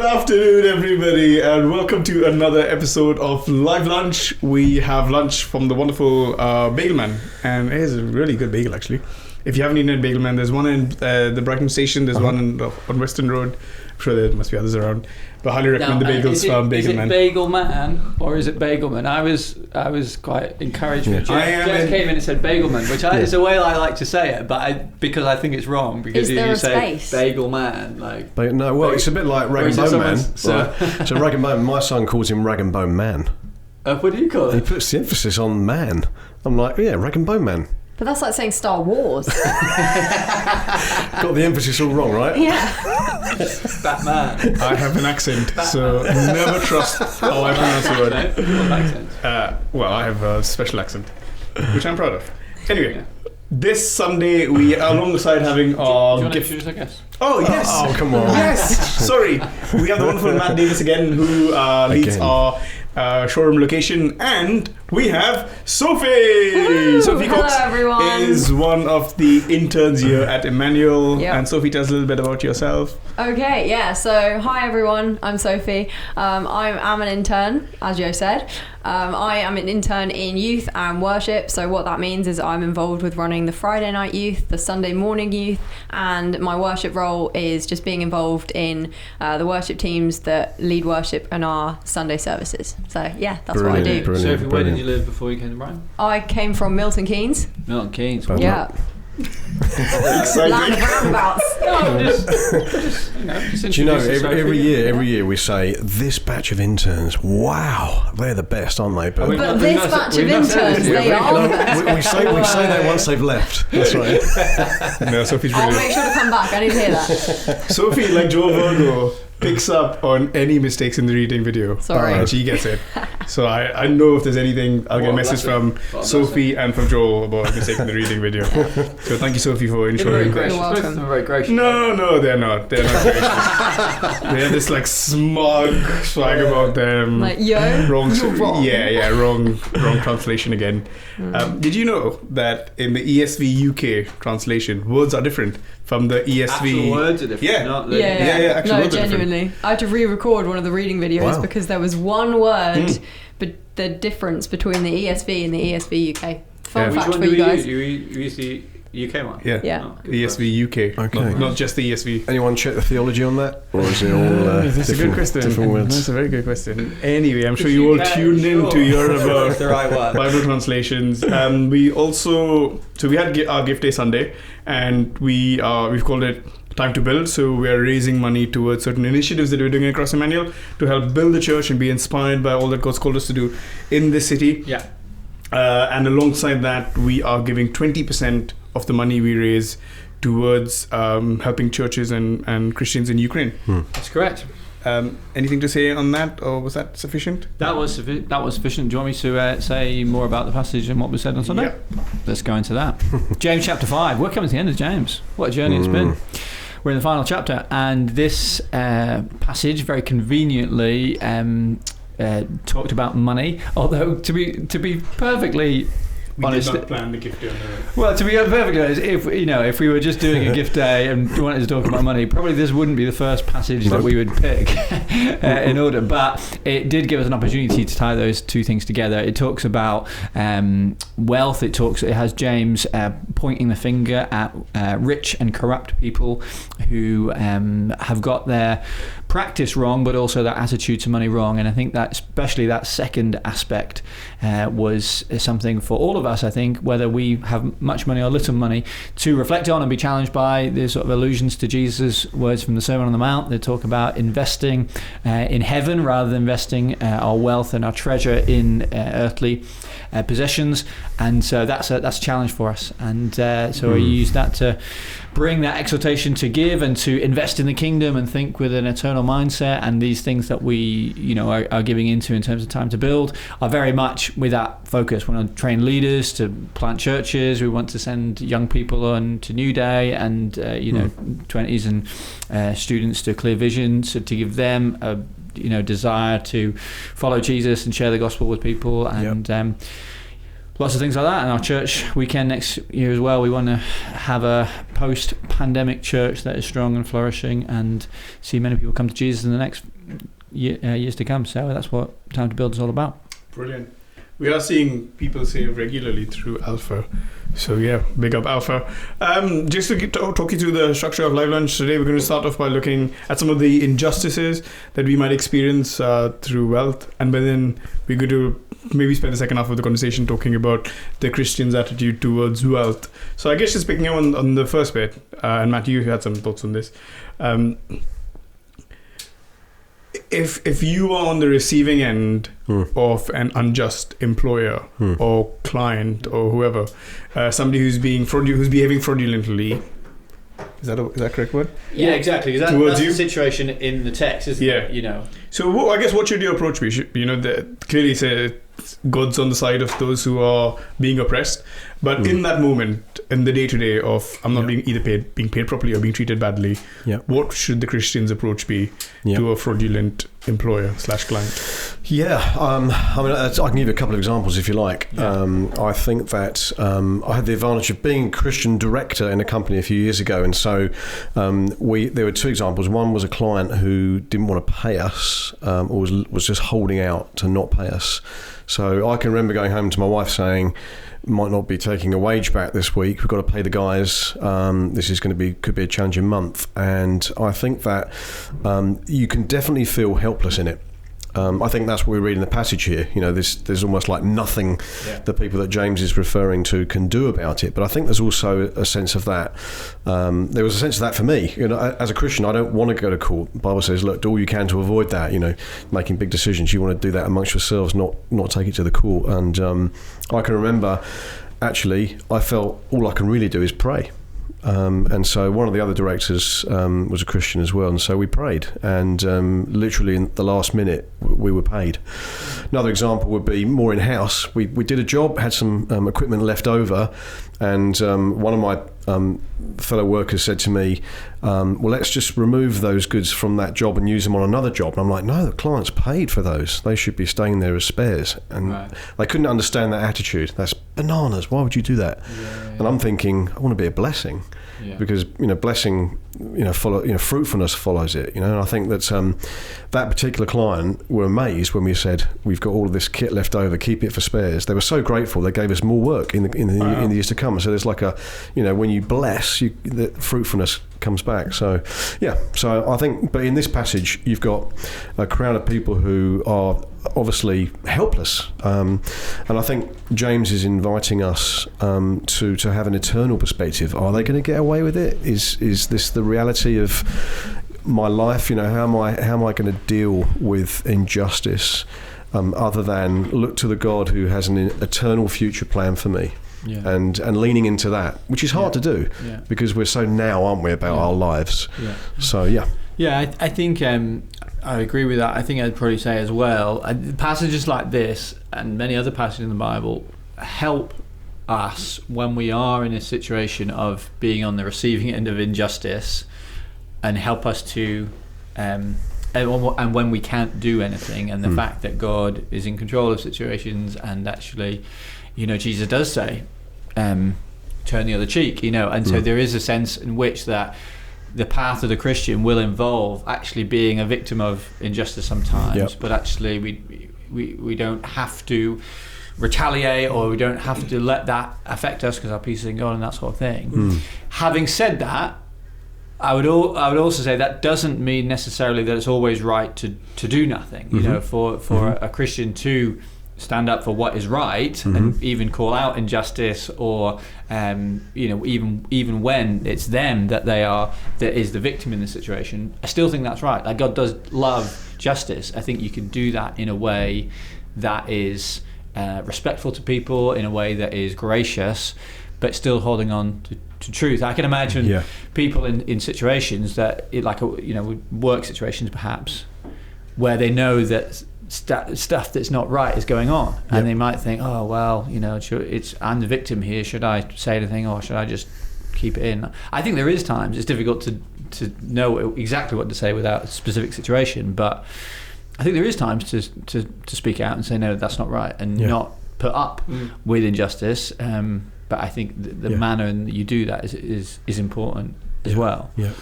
afternoon, everybody, and welcome to another episode of Livelunch. We have lunch from the wonderful Bagel Man, and it is a really good bagel, actually. If you haven't eaten at Bagel Man, there's one in the Brighton station, there's one on Western Road. I'm sure there must be others around, but I highly recommend the bagels from Bagel Man. Is it Bagel Man or is it Bagelman? I was quite encouraged when Jeff came in and said Bagelman, which is a way I like to say it, but because I think it's wrong, because you say Bagel Man, it's a bit like Rag and Bone Man. So Rag and Bone, my son calls him Rag and Bone Man. What do you call it? He puts the emphasis on man. I'm like, yeah, Rag and Bone Man. But that's like saying Star Wars. Got the emphasis all wrong, right? Yeah. Batman. I have an accent, so never trust how I pronounce the word. What accent? Well, I have a special accent, which I'm proud of. Anyway, this Sunday we are alongside having our gift. Introduce, I guess? Oh, yes. Oh, come on. Yes. Sorry. We have the wonderful Matt Davis again, who leads our showroom location, and we have Sophie. Woo! Sophie Cox Hello, everyone. is one of the interns here at Emmanuel. Yep. And Sophie, tell us a little bit about yourself. Okay, yeah, so hi everyone, I'm Sophie. I'm an intern, as Joe said. I am an intern in youth and worship, so what that means is I'm involved with running the Friday night youth, the Sunday morning youth, and my worship role is just being involved in the worship teams that lead worship in our Sunday services. So yeah, that's what I do. Sophie, where did you live before you came to Brighton? I came from Milton Keynes. Milton Keynes. Yeah. Land of roundabouts. Do you know, every year we say, this batch of interns, wow, they're the best, aren't they? But this batch of interns, they are the best. We say that once they've left. That's right. No, Sophie's I'll really... make sure to come back, I need to hear that. Sophie, like Joe Virgo, picks up on any mistakes in the reading video. Sorry. And she gets it. So I know if there's anything, I'll get a message from Sophie and from Joel about a mistake in the reading video. So thank you, Sophie, for ensuring that. You're welcome. They're very gracious. No, they're not. They're not gracious. They have this like smug swag about them. Like, yo, wrong. you're wrong. Yeah, wrong translation again. Did you know that in the ESV UK translation, words are different from the ESV? Actual words are different. Yeah. Actual words are different. I had to re-record one of the reading videos because there was one word, but the difference between the ESV and the ESV UK. Fun fact for you guys. You use the UK one? Yeah. Oh, ESV UK. Okay. Not just the ESV. Anyone check the theology on that? Or is it all that's a good question. Different words? That's a very good question. Anyway, I'm sure you all tuned in to hear about the right one. Bible translations. We also... So we had our gift day Sunday, and we've called it Time to Build. So we are raising money towards certain initiatives that we're doing across Emmanuel to help build the church and be inspired by all that God's called us to do in this city. Yeah. And alongside that, we are giving 20% of the money we raise towards helping churches and Christians in Ukraine. That's correct. Anything to say on that, or was that sufficient? That was sufficient. Do you want me to say more about the passage and what was said on Sunday? Yeah. Let's go into that. James chapter 5. We're coming to the end of James. What a journey it's been. We're in the final chapter, and this passage very conveniently talked about money. Although to be perfectly honest, did not plan the gift day. Well, to be perfectly honest, if we were just doing a gift day and wanted to talk about money, probably this wouldn't be the first passage that we would pick in order. But it did give us an opportunity to tie those two things together. It talks about wealth. It has James pointing the finger at rich and corrupt people who have got their practice wrong, but also their attitude to money wrong. And I think that especially that second aspect was something for all of us, I think, whether we have much money or little money, to reflect on and be challenged by the sort of allusions to Jesus' words from the Sermon on the Mount. They talk about investing in heaven rather than investing our wealth and our treasure in earthly possessions. And so that's a challenge for us. And so I use that to bring that exhortation to give and to invest in the kingdom and think with an eternal mindset. And these things that we are giving into in terms of time to build are very much with that focus. We want to train leaders to plant churches. We want to send young people on to New Day and 20s and students to Clear Vision, so to give them a desire to follow Jesus and share the gospel with people. And lots of things like that. And our church weekend next year as well, we want to have a post-pandemic church that is strong and flourishing, and see many people come to Jesus in the next years to come. So that's what Time to Build is all about. Brilliant. We are seeing people save regularly through Alpha. So yeah, big up Alpha. Just to talk you through the structure of Live Lunch today, we're going to start off by looking at some of the injustices that we might experience through wealth. And then we're going to maybe spend the second half of the conversation talking about the Christian's attitude towards wealth. So I guess just picking up on the first bit, and Matt, you had some thoughts on this. If you are on the receiving end of an unjust employer or client or whoever, somebody who's behaving fraudulently, is that correct word? Yeah, exactly. That's the situation in the text, isn't it? You know. So I guess what should your approach be? Clearly say God's on the side of those who are being oppressed, but in that moment, in the day-to-day of I'm not being paid properly or being treated badly, what should the Christian's approach be to a fraudulent employer/client? I can give you a couple of examples if you like. I think that I had the advantage of being a Christian director in a company a few years ago, and so there were two examples. One was a client who didn't want to pay us, or was just holding out to not pay us. So I can remember going home to my wife saying, might not be taking a wage back this week. We've got to pay the guys. This is could be a challenging month. And I think that you can definitely feel helpless in it. I think that's what we read in the passage here. There's almost like nothing the people that James is referring to can do about it. But I think there's also a sense of that. There was a sense of that for me. As a Christian, I don't want to go to court. The Bible says, look, do all you can to avoid that. Making big decisions. You want to do that amongst yourselves, not take it to the court. And I can remember, actually, I felt all I can really do is pray. And so one of the other directors was a Christian as well, and so we prayed, and literally in the last minute we were paid. Another example would be more in-house. We did a job, had some equipment left over, and one of my fellow workers said to me, well, let's just remove those goods from that job and use them on another job. And I'm like, no, the client's paid for those. They should be staying there as spares. And they couldn't understand that attitude. That's bananas. Why would you do that? And I'm thinking, I want to be a blessing. Because blessing, fruitfulness follows it. And I think that that particular client were amazed when we said we've got all of this kit left over, keep it for spares. They were so grateful. They gave us more work in the years to come. So there's like when you bless, the fruitfulness comes back. So I think, but in this passage, you've got a crowd of people who are obviously helpless, and I think James is inviting us to have an eternal perspective. Are they going to get away with it? Is this the reality of my life? How am I going to deal with injustice, other than look to the God who has an eternal future plan for me? And leaning into that, which is hard to do because we're so now, aren't we, about our lives? So I think I agree with that. I think I'd probably say as well, passages like this and many other passages in the Bible help us when we are in a situation of being on the receiving end of injustice, and help us to and when we can't do anything, and the fact that God is in control of situations, and actually Jesus does say turn the other cheek, and so there is a sense in which that the path of the Christian will involve actually being a victim of injustice sometimes, but actually we don't have to retaliate, or we don't have to let that affect us because our peace is in God and that sort of thing. Having said that, I would also say that doesn't mean necessarily that it's always right to do nothing. For a Christian to stand up for what is right and even call out injustice, or even when it's them that is the victim in the situation, I still think that's right. Like, God does love justice. I think you can do that in a way that is respectful to people, in a way that is gracious, but still holding on to truth. I can imagine people in situations that, work situations perhaps, where they know that stuff that's not right is going on, and they might think, oh well, I'm the victim here, should I say anything, or should I just keep it in? I think there is times it's difficult to know exactly what to say without a specific situation, but I think there is times to speak out and say, no, that's not right, and not put up with injustice, but I think the manner in that you do that is important as well. Yeah.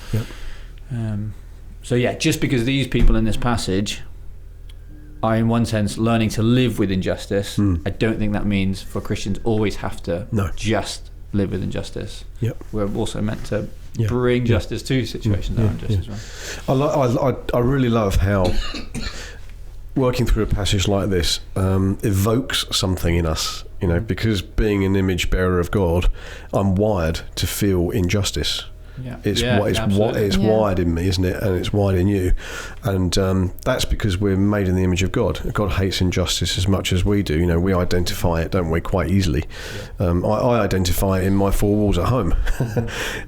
So just because these people in this passage are in one sense learning to live with injustice, I don't think that means for Christians always have to just live with injustice. We're also meant to bring justice to situations that are unjust as well. I really love how working through a passage like this evokes something in us, because being an image bearer of God, I'm wired to feel injustice. It's wired in me, isn't it? And it's wired in you, and that's because we're made in the image of God. God hates injustice as much as we do. We identify it, don't we, quite easily. I identify it in my four walls at home,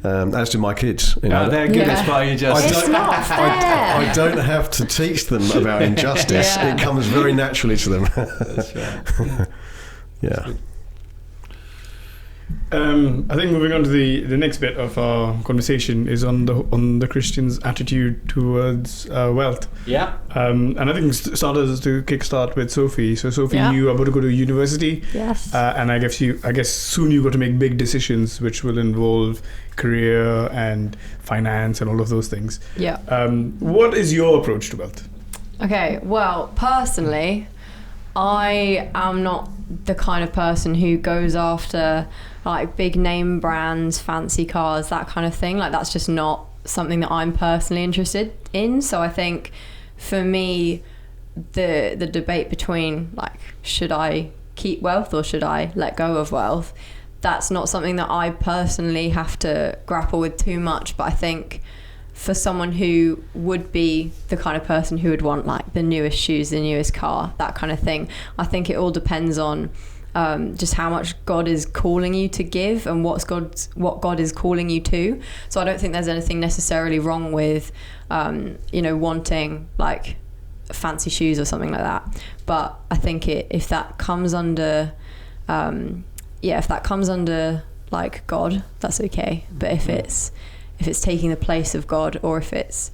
as do my kids. They're good as far you just. I don't have to teach them about injustice. It comes very naturally to them. That's right. Yeah. I think moving on to the next bit of our conversation is on the Christian's attitude towards wealth. And I think starters to kickstart with Sophie. So Sophie, you are about to go to university. Yes. And I guess soon you got to make big decisions which will involve career and finance and all of those things. Yeah. What is your approach to wealth? Okay. Well, personally, I am not the kind of person who goes after like big name brands, fancy cars, that kind of thing. Like that's just not something that I'm personally interested in. So I think for me, the debate between like, should I keep wealth or should I let go of wealth? That's not something that I personally have to grapple with too much. But I think for someone who would be the kind of person who would want like the newest shoes, the newest car, that kind of thing, I think it all depends on just how much God is calling you to give and what God is calling you to. So I don't think there's anything necessarily wrong with wanting like fancy shoes or something like that. But I think if that comes under like God, that's okay. But if it's taking the place of God, or if it's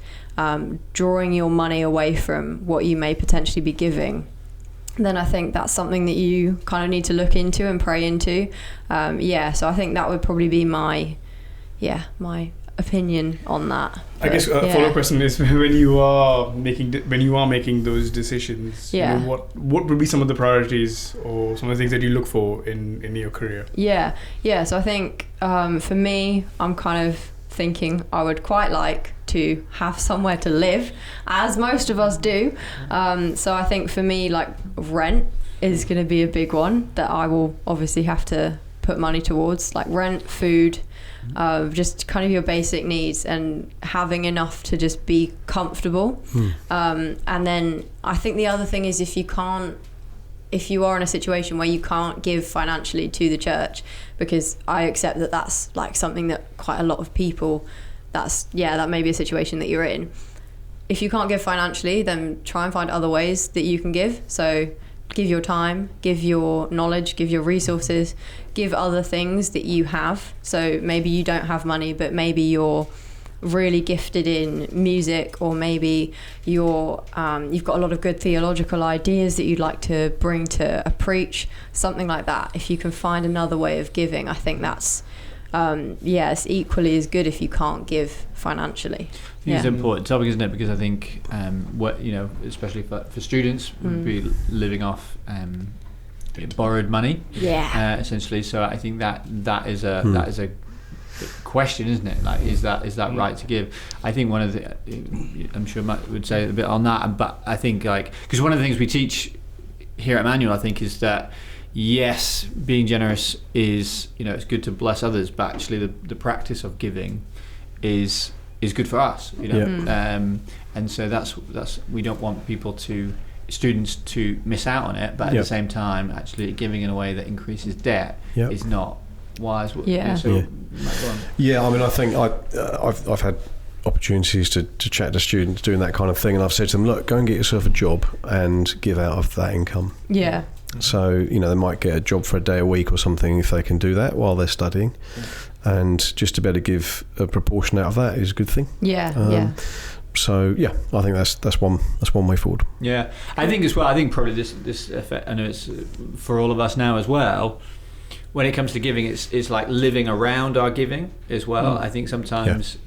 drawing your money away from what you may potentially be giving, then I think that's something that you kind of need to look into and pray into. So I think that would probably be my opinion on that. I guess a follow-up question is when you are making those decisions, what would be some of the priorities or some of the things that you look for in your career? So I think for me, I'm kind of thinking I would quite like to have somewhere to live, as most of us do. So I think for me, like rent is going to be a big one that I will obviously have to put money towards, like rent, food, just kind of your basic needs and having enough to just be comfortable. And then I think the other thing is if you are in a situation where you can't give financially to the church, because I accept that that's like something that quite a lot of people, that may be a situation that you're in. If you can't give financially, then try and find other ways that you can give. So give your time, give your knowledge, give your resources, give other things that you have. So maybe you don't have money, but maybe you're really gifted in music, or maybe you've got a lot of good theological ideas that you'd like to bring to a preach, something like that. If you can find another way of giving, I think that's it's equally as good if you can't give financially. It's an important topic, isn't it? Because I think especially for students, would be living off borrowed money, essentially. So I think that is a question, isn't it? Like, is that right to give? I think one of the, I'm sure Matt would say a bit on that, but I think because one of the things we teach here at Emmanuel, I think, is that yes, being generous is, it's good to bless others, but actually the practice of giving is good for us, and so that's we don't want students to miss out on it, but at the same time, actually giving in a way that increases debt is not wise. I mean, I think I've had opportunities to chat to students doing that kind of thing, and I've said to them, look, go and get yourself a job and give out of that income. So they might get a job for a day a week or something if they can do that while they're studying, and just to be able to give a proportion out of that is a good thing. So I think that's one way forward. I think as well, I think probably this effect, I know it's for all of us now as well, when it comes to giving, it's like living around our giving as well. I think sometimes,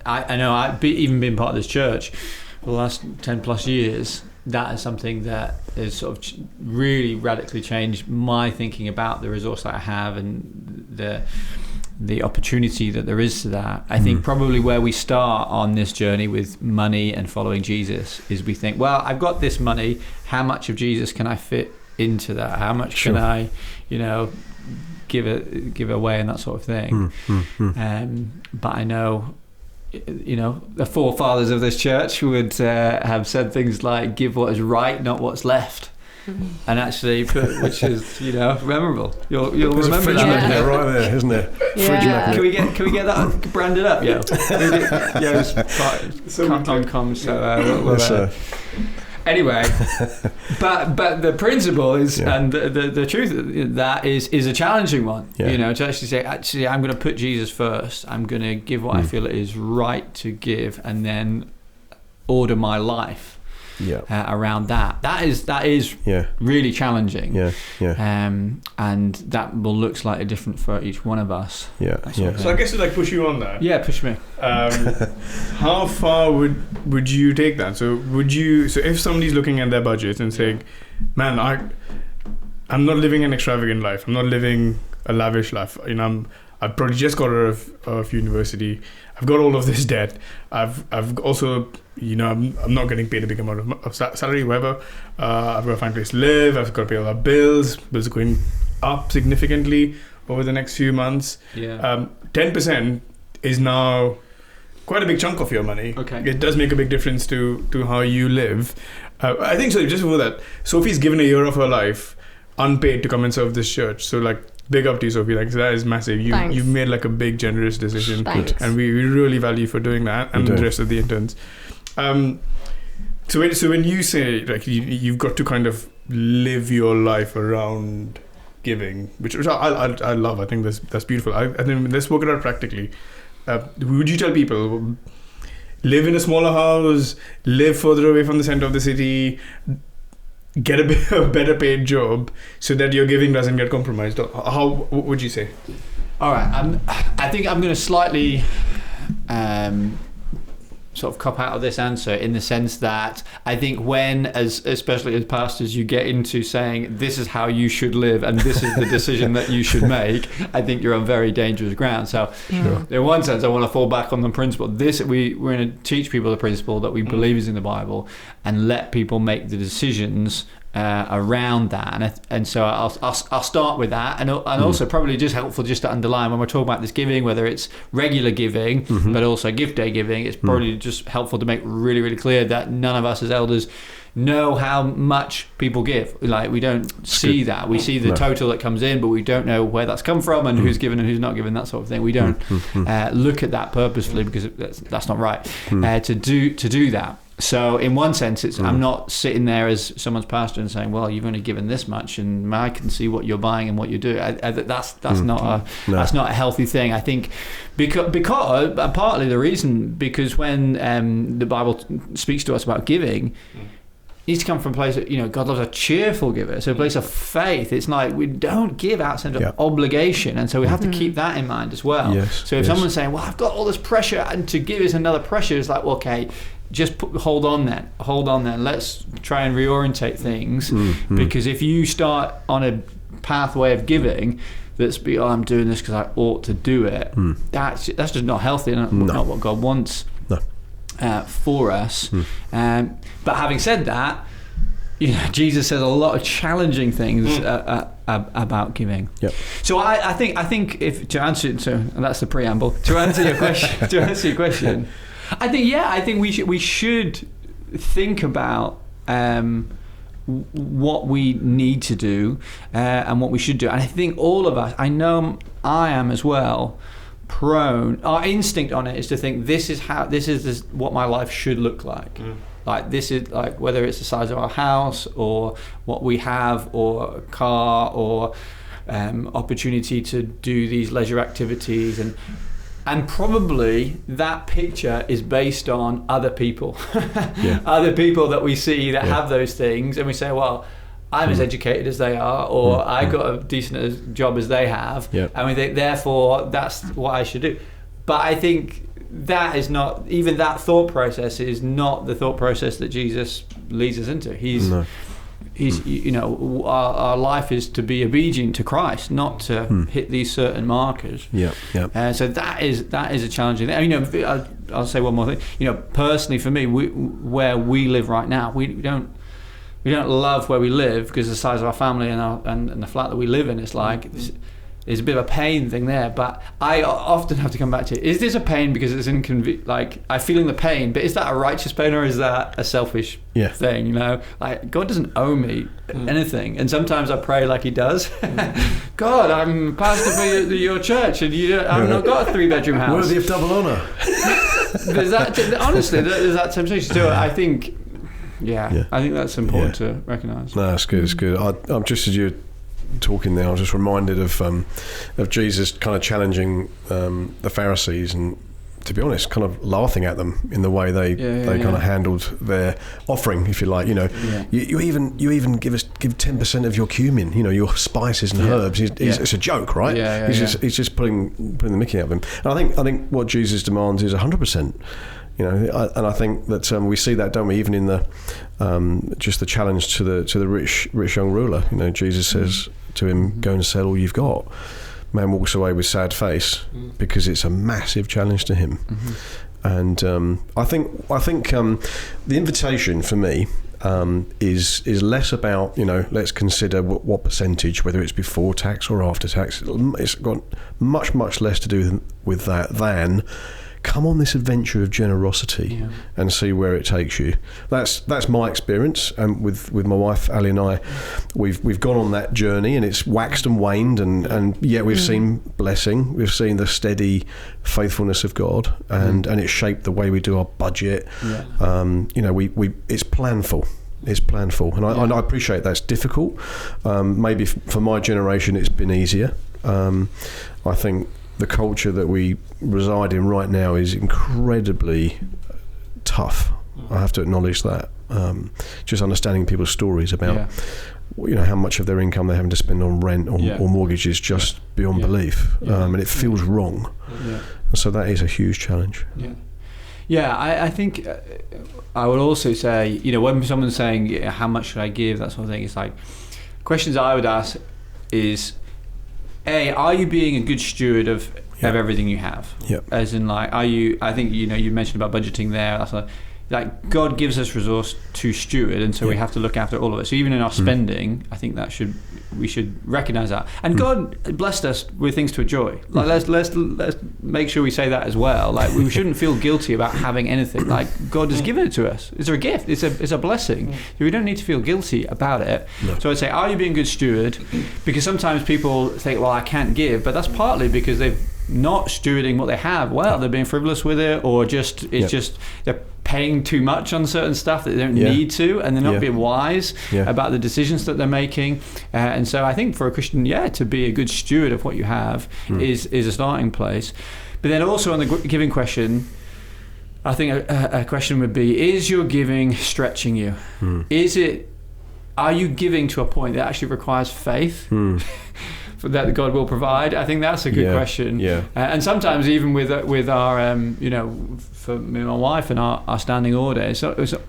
I know I've even been part of this church for the last 10 plus years. That is something that has sort of really radically changed my thinking about the resource that I have and the opportunity that there is to that. I think probably where we start on this journey with money and following Jesus is we think, well, I've got this money. How much of Jesus can I fit into that? How much can I, give away and that sort of thing? But I know, the forefathers of this church would have said things like, give what is right, not what's left. And actually, which is memorable. You'll remember that. Fridge magnet right there, isn't there? Yeah. Fridge magnet. Can we get that branded up? Yeah, it's on comms. So anyway, but the principle is, and the truth of that is a challenging one. To actually say, I'm going to put Jesus first. I'm going to give what I feel it is right to give, and then order my life around that. That is really challenging. And that will look slightly different for each one of us. So I guess to push you on that. Yeah, push me. How far would you take that? So if somebody's looking at their budget and saying, man, I'm not living an extravagant life. I'm not living a lavish life. I've probably just got out of university. I've got all of this debt. I've also, I'm not getting paid a big amount of salary, whatever. I've got to find a place to live. I've got to pay all our bills. Bills are going up significantly over the next few months. 10% is now quite a big chunk of your money. Okay. It does make a big difference to how you live. I think so. Just before that, Sophie's given a year of her life unpaid to come and serve this church. So big up to you, Sophie. That is massive. You've made a big, generous decision. Thanks. And we really value you for doing that, and the rest of the interns. So when you say you've got to kind of live your life around giving, which I love. I think that's beautiful. I think let's work it out practically. Would you tell people live in a smaller house, live further away from the center of the city, get a better paid job so that your giving doesn't get compromised? How would you say? All right, I think I'm going to slightly sort of cop out of this answer in the sense that I think especially as pastors, you get into saying this is how you should live and this is the decision that you should make, I think you're on very dangerous ground. So in one sense, I want to fall back on the principle. We're going to teach people the principle that we believe is in the Bible and let people make the decisions around that, and so I'll start with that, and also probably just helpful just to underline when we're talking about this giving, whether it's regular giving but also gift day giving, it's probably just helpful to make really, really clear that none of us as elders know how much people give. We don't see that. We see the total that comes in, but we don't know where that's come from and who's given and who's not given, that sort of thing. We don't look at that purposefully because that's not right to do that. So in one sense, I'm not sitting there as someone's pastor and saying, well, you've only given this much and I can see what you're buying and what you're doing. That's not a healthy thing. I think because partly the reason, because when the Bible speaks to us about giving, it needs to come from a place that, God loves a cheerful giver. So a place of faith. It's we don't give out sense of obligation. And so we have to keep that in mind as well. So if someone's saying, well, I've got all this pressure and to give is another pressure, it's okay, just hold on then. Let's try and reorientate things, because if you start on a pathway of giving that's I'm doing this because I ought to do it, that's just not healthy and not what God wants for us. But having said that, Jesus says a lot of challenging things about giving. So I think if to answer, so that's the preamble, to answer your question, I think we should think about what we need to do and what we should do. And I think all of us, I know I am as well, prone, our instinct on it is to think this is what my life should look like. This is whether it's the size of our house or what we have or a car or opportunity to do these leisure activities, and probably that picture is based on other people, other people that we see that have those things, and we say, well, I'm as educated as they are, or I got a decent job as they have, and we think therefore that's what I should do. But I think that is not, even that thought process is not the thought process that Jesus leads us into. He's you know, our life is to be obedient to Christ, not to hit these certain markers. So that is a challenging thing. You know, I'll say one more thing. You know, personally for me, where we live right now, we don't love where we live because of the size of our family and the flat that we live in. It's like there's a bit of a pain thing there, but I often have to come back to it. Is this a pain because it's inconvenient? Like, I'm feeling the pain, but is that a righteous pain or is that a selfish thing? You know, like, God doesn't owe me anything, and sometimes I pray like He does. God, I'm pastor for your church, and I've not got a 3-bedroom house. Worthy of double honour. There's that temptation. So I think. I think that's important to recognise. No, it's good. It's good. I'm just, as you're talking now, I was just reminded of Jesus kind of challenging the Pharisees, and to be honest, kind of laughing at them in the way they kind of handled their offering, if you like. You know, you even give 10% of your cumin, you know, your spices and herbs. It's a joke, right? He's just putting the mickey out of him. And I think what Jesus demands is 100%. You know, and I think that we see that, don't we? Even in the just the challenge to the rich young ruler. You know, Jesus says to him, "Go and sell all you've got." Man walks away with sad face because it's a massive challenge to him. And I think the invitation for me is less about, you know, let's consider what percentage, whether it's before tax or after tax. It's got much less to do with that than come on this adventure of generosity and see where it takes you. That's my experience, and with my wife Ali and I, we've gone on that journey, and it's waxed and waned, and yet we've seen blessing. We've seen the steady faithfulness of God, and it's shaped the way we do our budget. You know, it's planful. It's planful, and I appreciate that's difficult. Maybe for my generation, it's been easier. I think the culture that we reside in right now is incredibly tough. I have to acknowledge that. Just understanding people's stories about, you know, how much of their income they're having to spend on rent or mortgage is just beyond belief, and it feels wrong. So that is a huge challenge. I think I would also say, you know, when someone's saying how much should I give, that sort of thing, it's like, questions I would ask is, are you being a good steward of everything you have? As in, like, are you? I think, you know, you mentioned about budgeting there. That's like God gives us resource to steward, and so we have to look after all of it. So even in our spending, I think we should recognise that. And God blessed us with things to enjoy. Like, let's make sure we say that as well. Like, we shouldn't feel guilty about having anything. Like, God has given it to us. It's a gift. It's a blessing. So we don't need to feel guilty about it. So I'd say, are you being a good steward? Because sometimes people think, well, I can't give, but that's partly because they've not stewarding what they have well. They're being frivolous with it, or just they're paying too much on certain stuff that they don't need to, and they're not being wise about the decisions that they're making. And so I think for a Christian, to be a good steward of what you have is a starting place. But then also on the giving question, I think a question would be, is your giving stretching you? Are you giving to a point that actually requires faith? That God will provide? I think that's a good question. And sometimes even with our, you know, for me and my wife and our standing order, so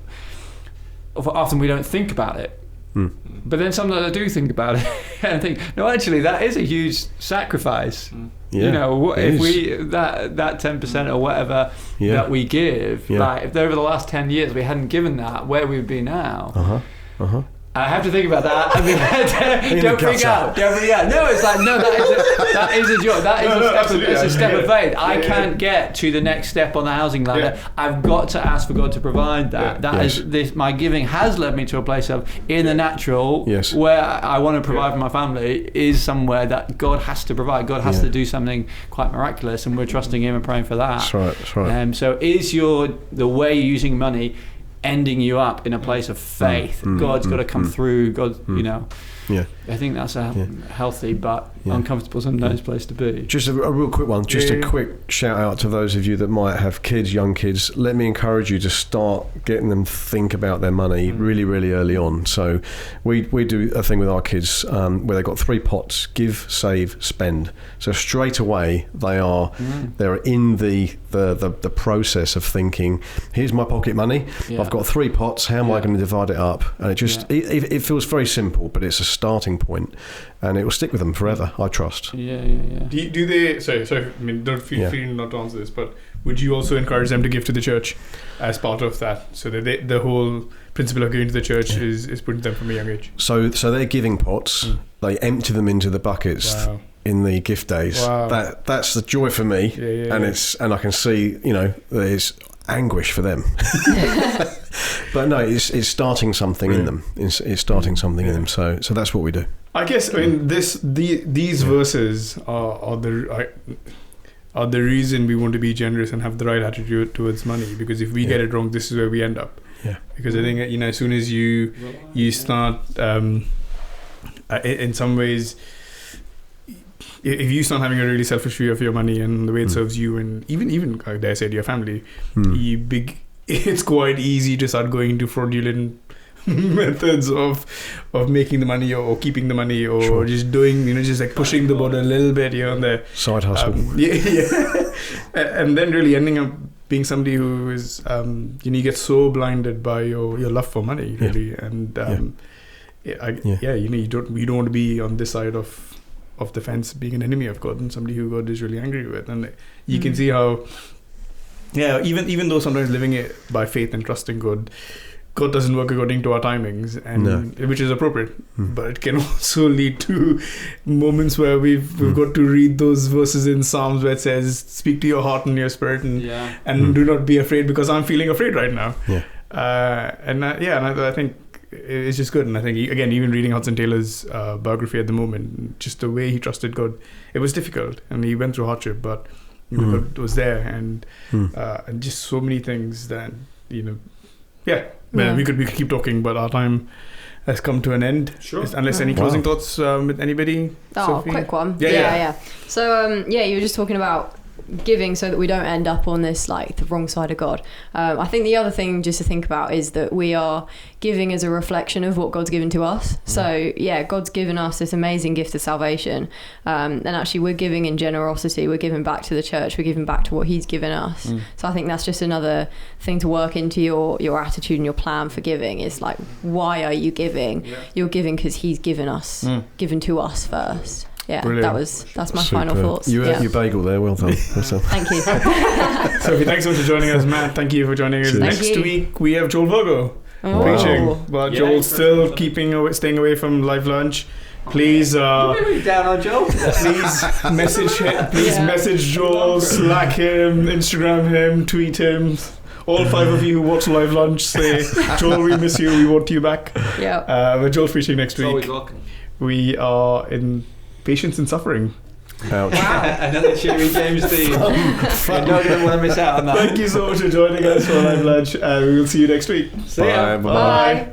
often we don't think about it. But then sometimes I do think about it and I think, no, actually that is a huge sacrifice. You know, if we that 10% or whatever that we give, like if over the last 10 years we hadn't given that, where we would be now. I have to think about that. I mean, don't freak out. No, it's like, no, that is a joy. That is a step of faith. I can't get to the next step on the housing ladder. I've got to ask for God to provide that. My giving has led me to a place of, in the natural, where I want to provide for my family, is somewhere that God has to provide. God has to do something quite miraculous, and we're trusting Him and praying for that. That's right. So is the way you're using money ending you up in a place of faith? God's got to come through. God, you know. Yeah. I think that's a healthy but uncomfortable sometimes place to be. Just a real quick one. Just a quick shout out to those of you that might have kids, young kids. Let me encourage you to start getting them to think about their money really, really early on. So we do a thing with our kids where they've got 3 pots: give, save, spend. So straight away they're in the process of thinking, here's my pocket money. I've got 3 pots. How am I going to divide it up? And it just it feels very simple, but it's a starting point, and it will stick with them forever, I trust. Do they? Sorry. I mean, don't feel free not to answer this, but would you also encourage them to give to the church as part of that, so that the whole principle of giving to the church is put to them from a young age? So they're giving pots. They empty them into the buckets. Wow. In the gift days. Wow. That's the joy for me, and I can see there's anguish for them. But no, it's starting something in them. It's starting something in them. So that's what we do. I guess these verses are the reason we want to be generous and have the right attitude towards money, because if we get it wrong, this is where we end up. Because I think as soon as you start in some ways, if you start having a really selfish view of your money and the way it serves you, and even I dare say to your family, it's quite easy to start going into fraudulent methods of making the money or keeping the money or just doing, just like pushing the boat a little bit here and there. Side hustle. And then really ending up being somebody who is, you get so blinded by your love for money, really. And you don't want to be on this side of the fence, being an enemy of God and somebody who God is really angry with. And you can see how, even though sometimes living it by faith and trusting God doesn't work according to our timings, and which is appropriate, but it can also lead to moments where we've got to read those verses in Psalms where it says, "Speak to your heart and your spirit, and do not be afraid, because I'm feeling afraid right now." And I think it's just good. And I think, again, even reading Hudson Taylor's biography at the moment, just the way he trusted God, it was difficult, and he went through hardship, but God was there, and just so many things that we could keep talking, but our time has come to an end. Sure. Unless any closing thoughts with anybody. Sophie? Quick one. Yeah. So you were just talking about giving so that we don't end up on this the wrong side of God. I think the other thing just to think about is that we are giving as a reflection of what God's given to us. So God's given us this amazing gift of salvation, and actually we're giving in generosity. We're giving back to the church. We're giving back to what He's given us. So I think that's just another thing to work into your attitude and your plan for giving. Is why are you giving? You're giving because He's given to us first. Yeah, brilliant. That's my final thoughts. You ate your bagel there, well done. Thank you. Sophie, thanks so much for joining us. Matt, thank you for joining us. Next week we have Joel Virgo preaching, but Joel's still staying away from Livelunch. Please, down on Joel. Please message him. Please message Joel, Slack him, Instagram him, tweet him. All 5 of you who watch Livelunch say, Joel, we miss you. We want you back. But Joel's preaching next week. Always welcome. We are in Patience and Suffering. Ouch. Wow. Another Cheery James theme. You're not going to want to miss out on that. Thank you so much for joining us for Livelunch. We will see you next week. See ya. Bye.